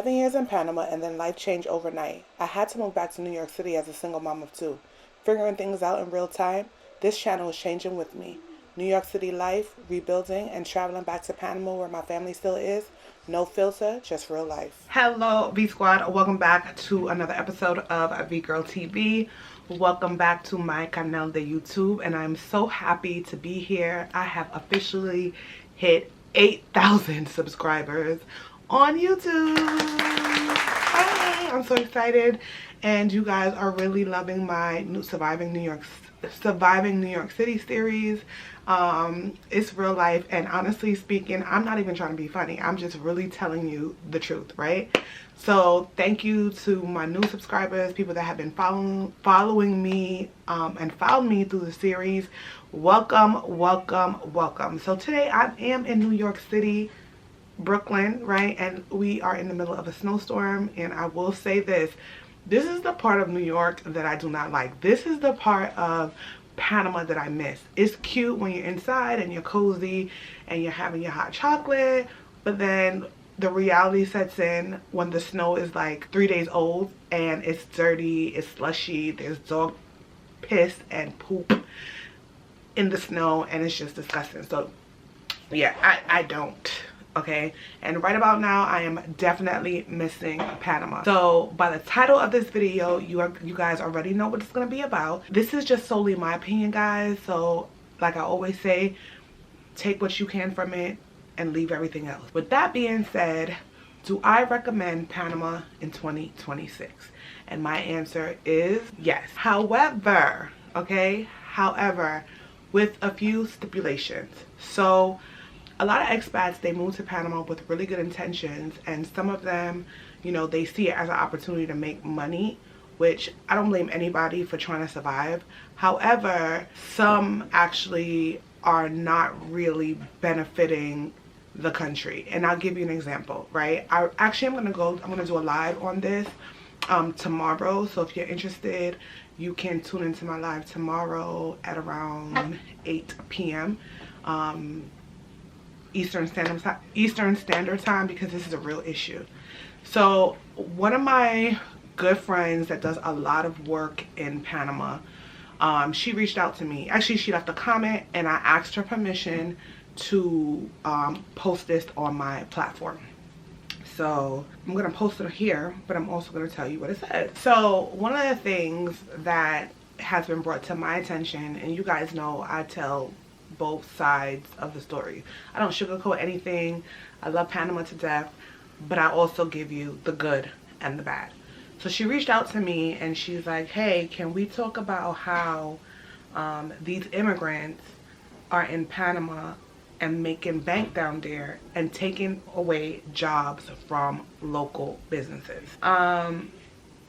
7 years in Panama and then life changed overnight. I had to move back to New York City as a single mom of two. Figuring things out in real time, this channel is changing with me. New York City life, rebuilding, and traveling back to Panama where my family still is. No filter, just real life. Hello, V Squad. Welcome back to another episode of V Girl TV. Welcome back to my canal de YouTube, and I'm so happy to be here. I have officially hit 8,000 subscribers on YouTube. Hi, I'm so excited, and you guys are really loving my new Surviving New York City series. It's real life, and honestly speaking, I'm not even trying to be funny. I'm just really telling you the truth, right? So thank you to my new subscribers, people that have been following me and followed me through the series. Welcome, welcome, welcome. So today I am in New York City, Brooklyn, right? And we are in the middle of a snowstorm, and I will say this is the part of New York that I do not like. This is the part of Panama that I miss. It's cute when you're inside and you're cozy and you're having your hot chocolate, but then the reality sets in when the snow is like 3 days old and it's dirty, it's slushy, there's dog piss and poop in the snow, and it's just disgusting. So yeah, I don't. Okay, and right about now I am definitely missing Panama. So by the title of this video, you guys already know what it's going to be about. This is just solely my opinion, guys, so like I always say, take what you can from it and leave everything else. With that being said, do I recommend Panama in 2026? And my answer is yes. However, okay, with a few stipulations. So a lot of expats, they move to Panama with really good intentions, and some of them, you know, they see it as an opportunity to make money, which I don't blame anybody for trying to survive. However, some actually are not really benefiting the country, and I'll give you an example, right? I'm gonna do a live on this tomorrow, so if you're interested, you can tune into my live tomorrow at around 8 p.m. Eastern Standard Time, because this is a real issue. So one of my good friends that does a lot of work in Panama, she reached out to me. Actually, she left a comment, and I asked her permission to post this on my platform. So I'm gonna post it here, but I'm also gonna tell you what it says. So one of the things that has been brought to my attention, and you guys know I tell both sides of the story. I don't sugarcoat anything. I love Panama to death, but I also give you the good and the bad. So she reached out to me and she's like, hey, can we talk about how these immigrants are in Panama and making bank down there and taking away jobs from local businesses. And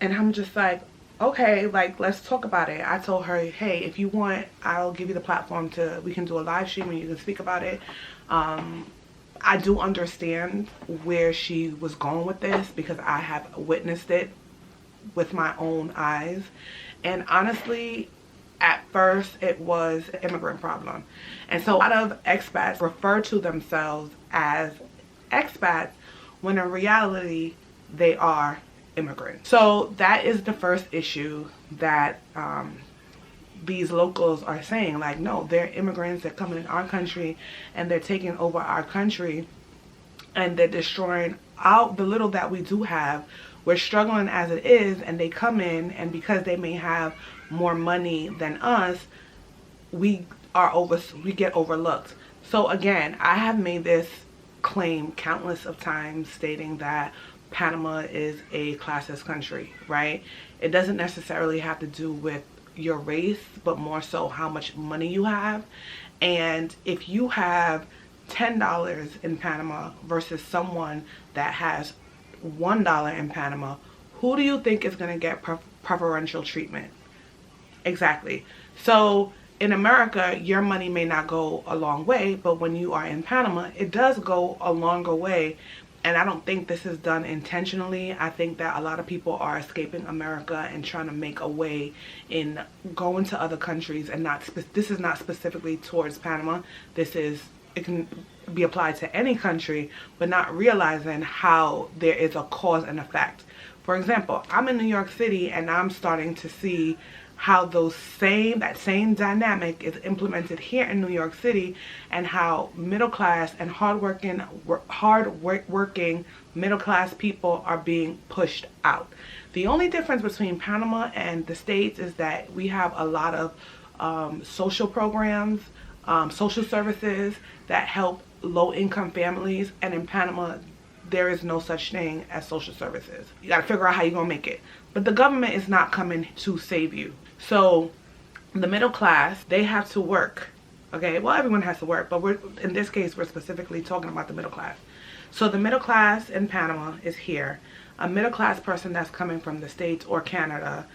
I'm just like, okay, like, let's talk about it. I told her, hey, if you want, I'll give you the platform we can do a live stream and you can speak about it. I do understand where she was going with this, because I have witnessed it with my own eyes. And honestly, at first it was an immigrant problem. And so a lot of expats refer to themselves as expats when in reality they are immigrants. So that is the first issue that these locals are saying, like, no, they're immigrants that come in our country and they're taking over our country and they're destroying out the little that we do have. We're struggling as it is, and they come in, and because they may have more money than us, we get overlooked. So again, I have made this claim countless of times, stating that Panama is a classist country, right? It doesn't necessarily have to do with your race, but more so how much money you have. And if you have $10 in Panama versus someone that has $1 in Panama, who do you think is going to get preferential treatment? Exactly. So in America, your money may not go a long way, but when you are in Panama, it does go a longer way. And I don't think this is done intentionally. I think that a lot of people are escaping America and trying to make a way in going to other countries, and this is not specifically towards Panama. This is be applied to any country, but not realizing how there is a cause and effect. For example, I'm in New York City and I'm starting to see how that same dynamic is implemented here in New York City, and how middle class and hardworking middle class people are being pushed out. The only difference between Panama and the States is that we have a lot of social programs, social services that help low-income families, and in Panama there is no such thing as social services. You got to figure out how you're gonna make it, but the government is not coming to save you. So the middle class, they have to work. Okay, well, everyone has to work, but in this case we're specifically talking about the middle class. So the middle class in Panama is here. A middle class person that's coming from the States or Canada,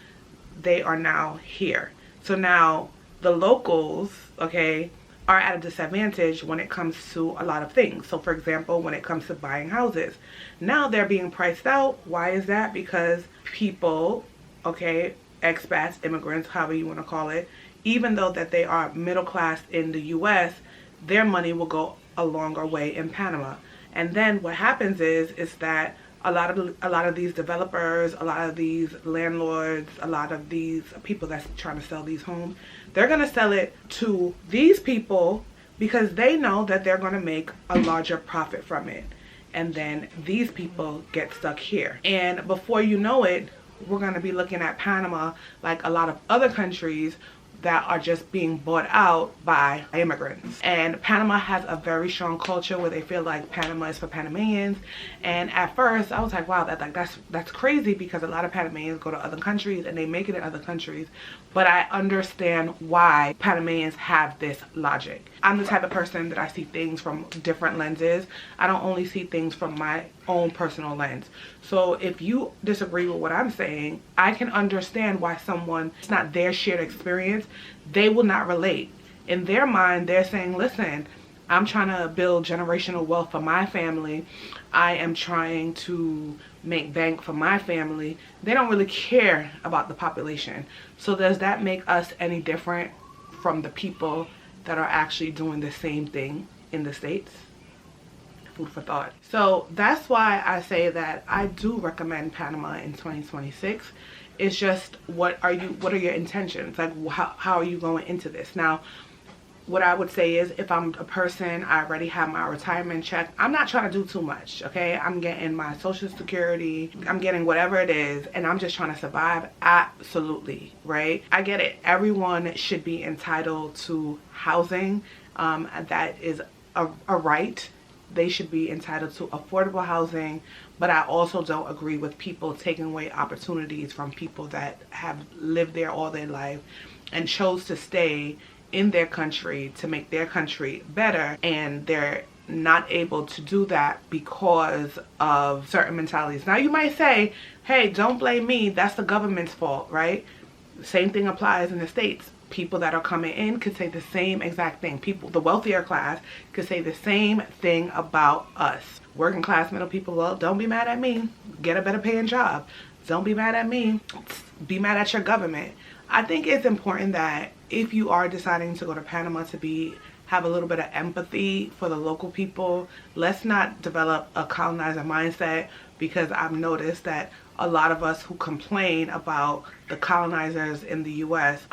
they are now here. So now the locals, okay, are at a disadvantage when it comes to a lot of things. So for example, when it comes to buying houses, now they're being priced out. Why is that? Because people, okay, expats, immigrants, however you want to call it, even though that they are middle class in the US, their money will go a longer way in Panama. And then what happens is that a lot of these developers, a lot of these landlords, a lot of these people that's trying to sell these homes, they're going to sell it to these people because they know that they're going to make a larger profit from it. And then these people get stuck here. And before you know it, we're going to be looking at Panama like a lot of other countries that are just being bought out by immigrants. And Panama has a very strong culture where they feel like Panama is for Panamanians. And at first I was like, wow, that's crazy, because a lot of Panamanians go to other countries and they make it in other countries. But I understand why Panamanians have this logic. I'm the type of person that I see things from different lenses. I don't only see things from my own personal lens. So if you disagree with what I'm saying, I can understand why someone, it's not their shared experience, they will not relate. In their mind, they're saying, listen, I'm trying to build generational wealth for my family. I am trying to make bank for my family. They don't really care about the population. So does that make us any different from the people that are actually doing the same thing in the States? Food for thought. So that's why I say that I do recommend Panama in 2026. It's just, what are your intentions? Like, how are you going into this? Now, what I would say is, if I'm a person, I already have my retirement check, I'm not trying to do too much, okay? I'm getting my Social Security, I'm getting whatever it is, and I'm just trying to survive. Absolutely, right? I get it. Everyone should be entitled to housing. That is a right. They should be entitled to affordable housing, but I also don't agree with people taking away opportunities from people that have lived there all their life and chose to stay in their country to make their country better, and they're not able to do that because of certain mentalities. Now you might say, hey, don't blame me, that's the government's fault, right? Same thing applies in the States. People that are coming in could say the same exact thing. People, the wealthier class, could say the same thing about us. Working class middle people, well, don't be mad at me, get a better paying job. Don't be mad at me, be mad at your government. I think it's important that if you are deciding to go to Panama to have a little bit of empathy for the local people, let's not develop a colonizer mindset, because I've noticed that a lot of us who complain about the colonizers in the US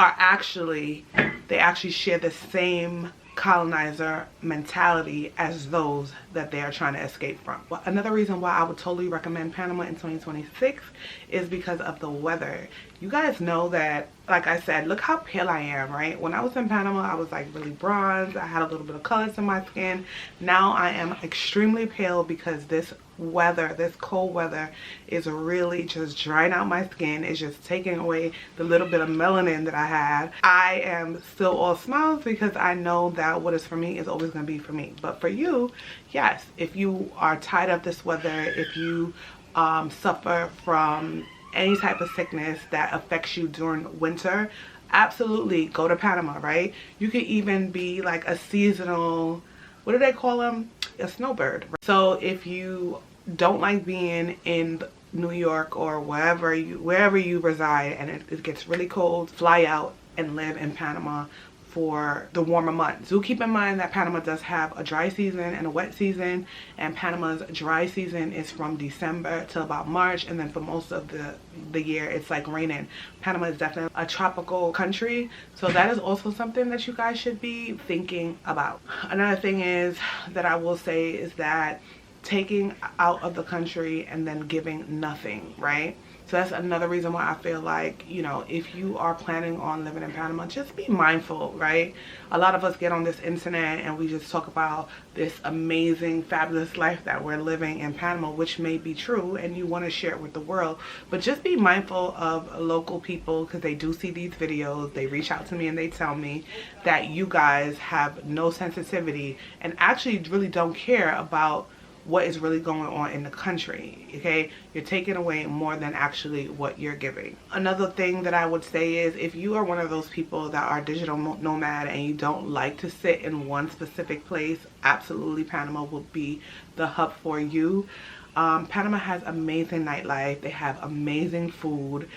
they actually share the same colonizer mentality as those that they are trying to escape from. Well, another reason why I would totally recommend Panama in 2026 is because of the weather. You guys know that, like I said, look how pale I am, right? When I was in Panama, I was like really bronzed. I had a little bit of color to my skin. Now I am extremely pale because this weather, this cold weather, is really just drying out my skin. It's just taking away the little bit of melanin that I had. I am still all smiles because I know that what is for me is always going to be for me. But for you, yes, if you are tired of this weather, if you suffer from any type of sickness that affects you during winter, absolutely go to Panama, right? You could even be like a seasonal, what do they call them? A snowbird. So if you don't like being in New York or wherever you reside and it gets really cold, fly out and live in Panama for the warmer months. Do keep in mind that Panama does have a dry season and a wet season, and Panama's dry season is from December till about March, and then for most of the year it's like raining. Panama is definitely a tropical country, so that is also something that you guys should be thinking about. Another thing is that I will say is that taking out of the country and then giving nothing, right? So that's another reason why I feel like, you know, if you are planning on living in Panama, just be mindful, right? A lot of us get on this internet and we just talk about this amazing, fabulous life that we're living in Panama, which may be true, and you want to share it with the world. But just be mindful of local people, because they do see these videos. They reach out to me and they tell me that you guys have no sensitivity and actually really don't care about what is really going on in the country. Okay, you're taking away more than actually what you're giving. Another thing that I would say is, if you are one of those people that are digital nomad and you don't like to sit in one specific place, absolutely Panama will be the hub for you. Panama has amazing nightlife. They have amazing food,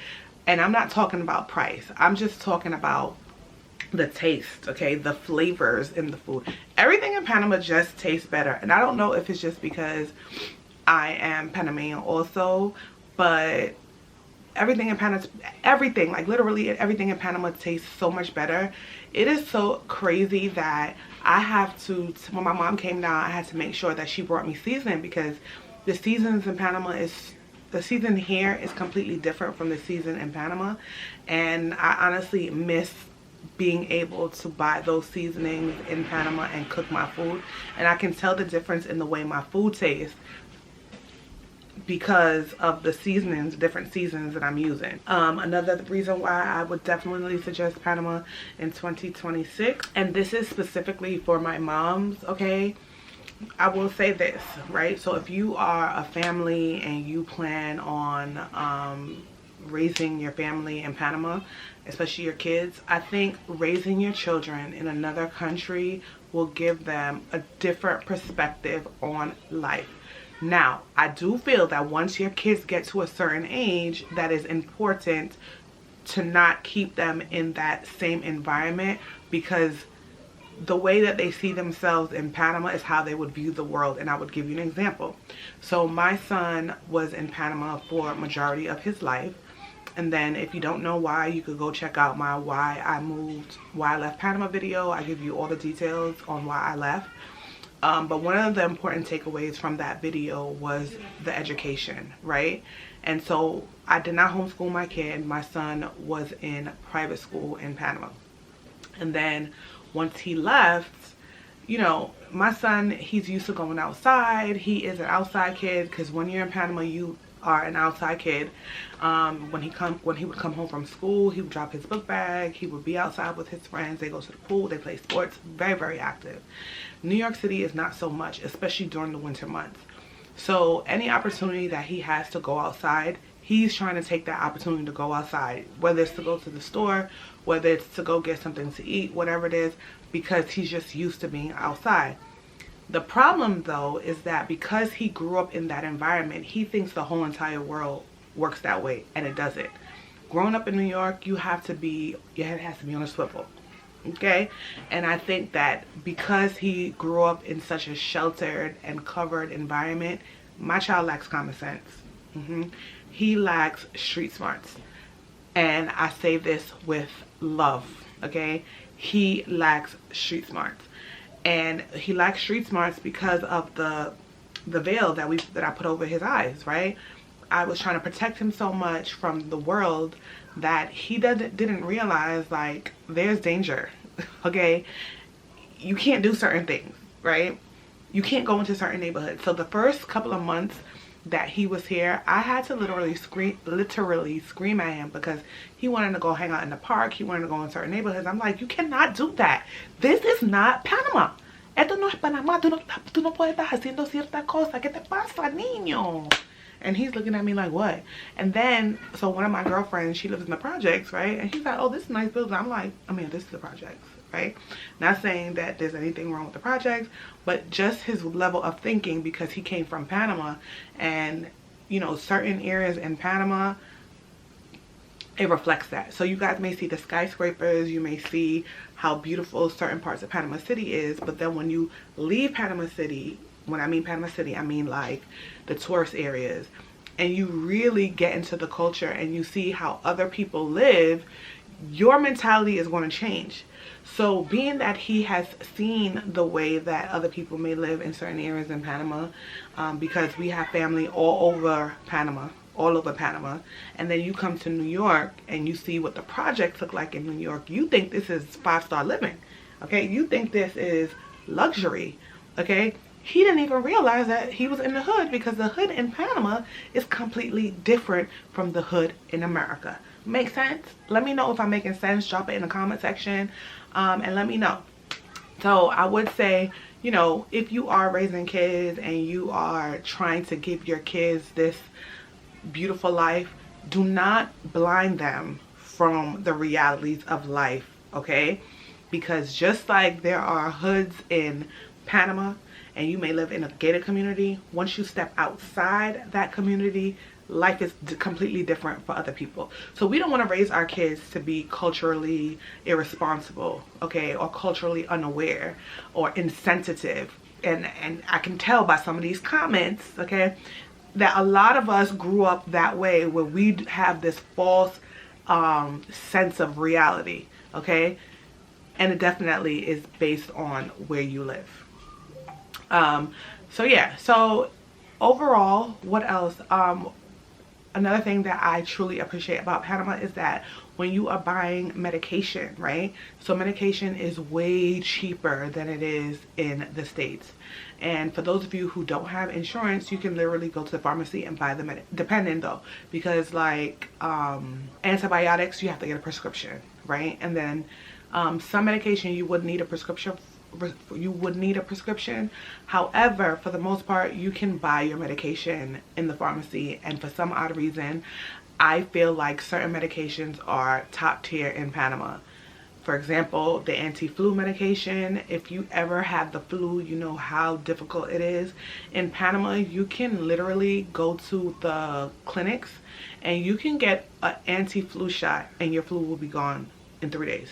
and I'm not talking about price, I'm just talking about the taste, okay, the flavors in the food. Everything in Panama just tastes better, and I don't know if it's just because I am Panamanian also, but everything in Panama, everything, like literally everything in Panama tastes so much better. It is so crazy that I have to, when my mom came down, I had to make sure that she brought me seasoning, because the seasons in Panama is, the season here is completely different from the season in Panama, and I honestly miss being able to buy those seasonings in Panama and cook my food. And I can tell the difference in the way my food tastes because of the seasonings, different seasons that I'm using. Another reason why I would definitely suggest Panama in 2026, and this is specifically for my moms, okay, I will say this, right? So if you are a family and you plan on raising your family in Panama, especially your kids, I think raising your children in another country will give them a different perspective on life. Now, I do feel that once your kids get to a certain age, that is important to not keep them in that same environment, because the way that they see themselves in Panama is how they would view the world. And I would give you an example. So my son was in Panama for a majority of his life. And then if you don't know why, you could go check out my why I left Panama video. I give you all the details on why I left. But one of the important takeaways from that video was the education, right? And so I did not homeschool my kid. My son was in private school in Panama. And then once he left, you know, my son, he's used to going outside. He is an outside kid, because when you're in Panama, you are an outside kid. When he would come home from school, he would drop his book bag, he would be outside with his friends, they go to the pool, they play sports, very, very active. New York City is not so much, especially during the winter months. So any opportunity that he has to go outside, he's trying to take that opportunity to go outside, whether it's to go to the store, whether it's to go get something to eat, whatever it is, because he's just used to being outside. The problem though is that because he grew up in that environment, he thinks the whole entire world works that way, and it doesn't. Growing up in New York, your head has to be on a swivel, okay? And I think that because he grew up in such a sheltered and covered environment, my child lacks common sense. He lacks street smarts, and I say this with love, okay? He lacks street smarts. And he lacks street smarts because of the veil that I put over his eyes, right? I was trying to protect him so much from the world that he didn't realize, like, there's danger, okay? You can't do certain things, right? You can't go into certain neighborhoods. So the first couple of months that he was here, I had to literally scream at him, because he wanted to go hang out in the park, he wanted to go in certain neighborhoods. I'm like, you cannot do that. This is not Panama. Esto no es Panama. Tú no puedes estar haciendo cierta cosa. ¿Qué te pasa, niño? And he's looking at me like, what? And then, so one of my girlfriends, she lives in the projects, right? And he's like, oh, this is a nice building. I'm like, I mean, this is the projects, right? Not saying that there's anything wrong with the projects, but just his level of thinking, because he came from Panama, and, you know, certain areas in Panama, it reflects that. So you guys may see the skyscrapers, you may see how beautiful certain parts of Panama City is, but then when you leave Panama City, when I mean Panama City, I mean like the tourist areas, and you really get into the culture and you see how other people live, your mentality is going to change. So being that he has seen the way that other people may live in certain areas in Panama, because we have family all over Panama, and then you come to New York and you see what the projects look like in New York, you think this is 5-star living, okay? You think this is luxury, okay? He didn't even realize that he was in the hood, because the hood in Panama is completely different from the hood in America. Make sense? Let me know if I'm making sense. Drop it in the comment section, and let me know. So I would say, you know, if you are raising kids and you are trying to give your kids this beautiful life, do not blind them from the realities of life, okay? Because just like there are hoods in Panama and you may live in a gated community, once you step outside that community, life is completely different for other people. So we don't want to raise our kids to be culturally irresponsible, okay, or culturally unaware or insensitive. And I can tell by some of these comments, okay, that a lot of us grew up that way, where we have this false sense of reality, okay? And it definitely is based on where you live. So yeah, so overall, what else? Another thing that I truly appreciate about Panama is that when you are buying medication, right? So medication is way cheaper than it is in the States. And for those of you who don't have insurance, you can literally go to the pharmacy and buy the depending though, because like antibiotics, you have to get a prescription, right? And then some medication you would need a prescription. However, for the most part, you can buy your medication in the pharmacy, and for some odd reason, I feel like certain medications are top tier in Panama. For example, the anti-flu medication. If you ever have the flu, you know how difficult it is. In Panama, you can literally go to the clinics and you can get an anti-flu shot and your flu will be gone in 3 days.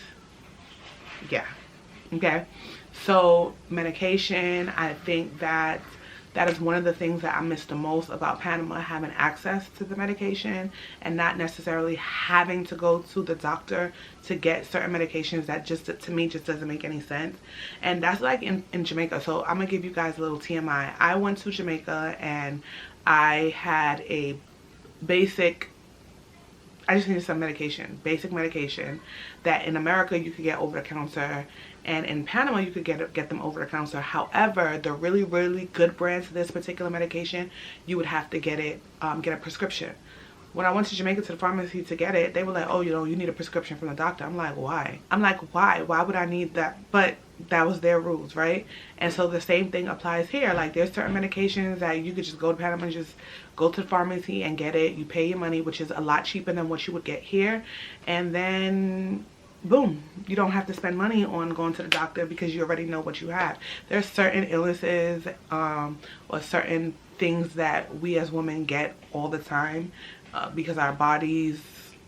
Yeah, okay. So medication, I think that is one of the things that I miss the most about Panama, having access to the medication and not necessarily having to go to the doctor to get certain medications that just, to me, just doesn't make any sense. And that's like in Jamaica. So I'm gonna give you guys a little TMI. I went to Jamaica and I had a I just needed some medication, basic medication that in America you could get over the counter, and in Panama you could get them over the counter. However, the really, really good brands of this particular medication, you would have to get a prescription. When I went to Jamaica to the pharmacy to get it, they were like, oh, you know, you need a prescription from the doctor. I'm like, why? Why would I need that? But that was their rules, right? And so the same thing applies here. Like, there's certain medications that you could just go to Panama and just go to the pharmacy and get it. You pay your money, which is a lot cheaper than what you would get here. And then boom, you don't have to spend money on going to the doctor because you already know what you have. There's certain illnesses or certain things that we as women get all the time because our bodies,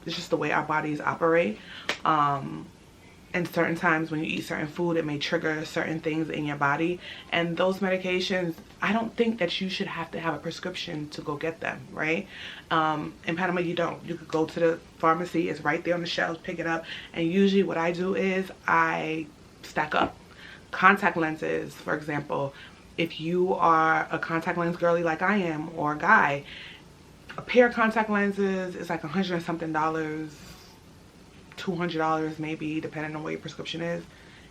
it's just the way our bodies operate. And certain times when you eat certain food, it may trigger certain things in your body. And those medications, I don't think that you should have to have a prescription to go get them, right? In Panama, you don't. You could go to the pharmacy, it's right there on the shelves, pick it up. And usually what I do is I stack up contact lenses, for example. If you are a contact lens girly like I am, or a guy, a pair of contact lenses is like $100 and something, $200 maybe, depending on what your prescription is.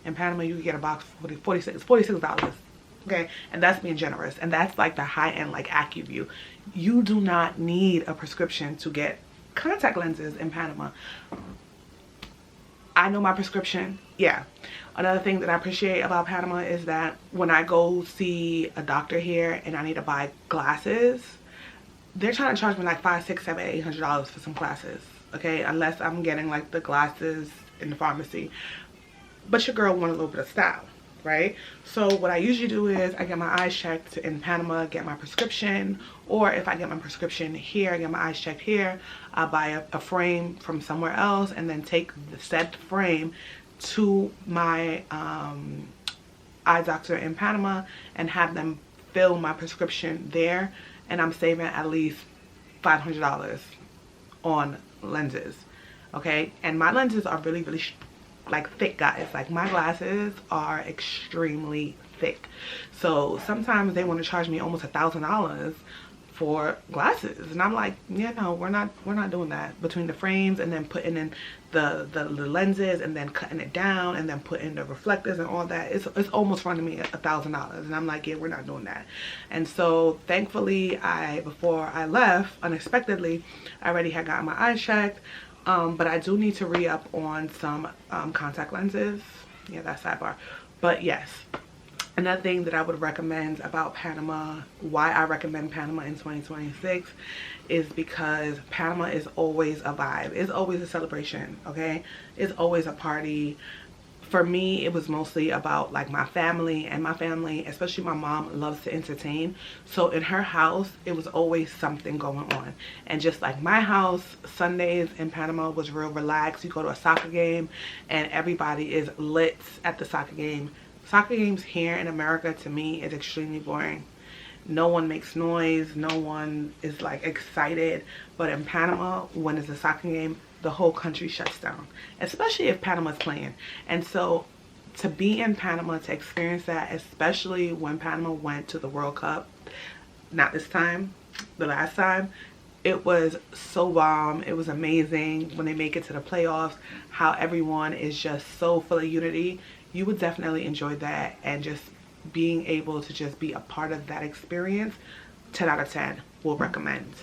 In Panama, you can get a box for $46. Okay, and that's being generous, and that's like the high-end, like AccuView. You do not need a prescription to get contact lenses in Panama. I know my prescription. Yeah. Another thing that I appreciate about Panama is that when I go see a doctor here and I need to buy glasses, they're trying to charge me like $500, $600, $700, $800 for some glasses. Okay, unless I'm getting like the glasses in the pharmacy. But your girl want a little bit of style. right? So what I usually do is I get my eyes checked in Panama, get my prescription, or if I get my prescription here, I get my eyes checked here, I buy a frame from somewhere else and then take the said frame to my eye doctor in Panama and have them fill my prescription there, and I'm saving at least $500 on lenses. Okay, and my lenses are really like thick, guys. Like my glasses are extremely thick, so sometimes they want to charge me almost $1,000 for glasses, and I'm like, yeah, no, we're not doing that. Between the frames and then putting in the lenses and then cutting it down and then putting the reflectors and all that, it's almost running me $1,000, and I'm like, yeah, we're not doing that. And so thankfully, before I left unexpectedly, I already had gotten my eyes checked, but I do need to re-up on some contact lenses. Yeah, that's sidebar. But yes, another thing that I would recommend about Panama, why I recommend Panama in 2026, is because Panama is always a vibe. It's always a celebration, okay? It's always a party. For me, it was mostly about like my family, and my family, especially my mom, loves to entertain. So in her house, it was always something going on. And just like my house, Sundays in Panama was real relaxed. You go to a soccer game and everybody is lit at the soccer game. Soccer games here in America, to me, is extremely boring. No one makes noise, no one is like excited. But in Panama, when it's a soccer game, the whole country shuts down, especially if Panama's playing. And so to be in Panama, to experience that, especially when Panama went to the World Cup, not this time, the last time, it was so bomb. It was amazing when they make it to the playoffs, how everyone is just so full of unity. You would definitely enjoy that, and just being able to just be a part of that experience, 10 out of 10 will recommend.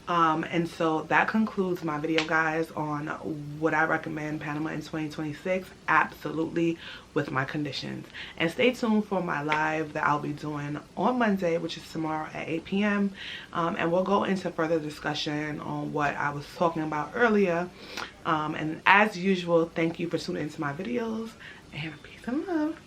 And so that concludes my video, guys, on what I recommend Panama in 2026, absolutely with my conditions. And stay tuned for my live that I'll be doing on Monday, which is tomorrow at 8 p.m. And we'll go into further discussion on what I was talking about earlier. And as usual, thank you for tuning into my videos, and peace and love.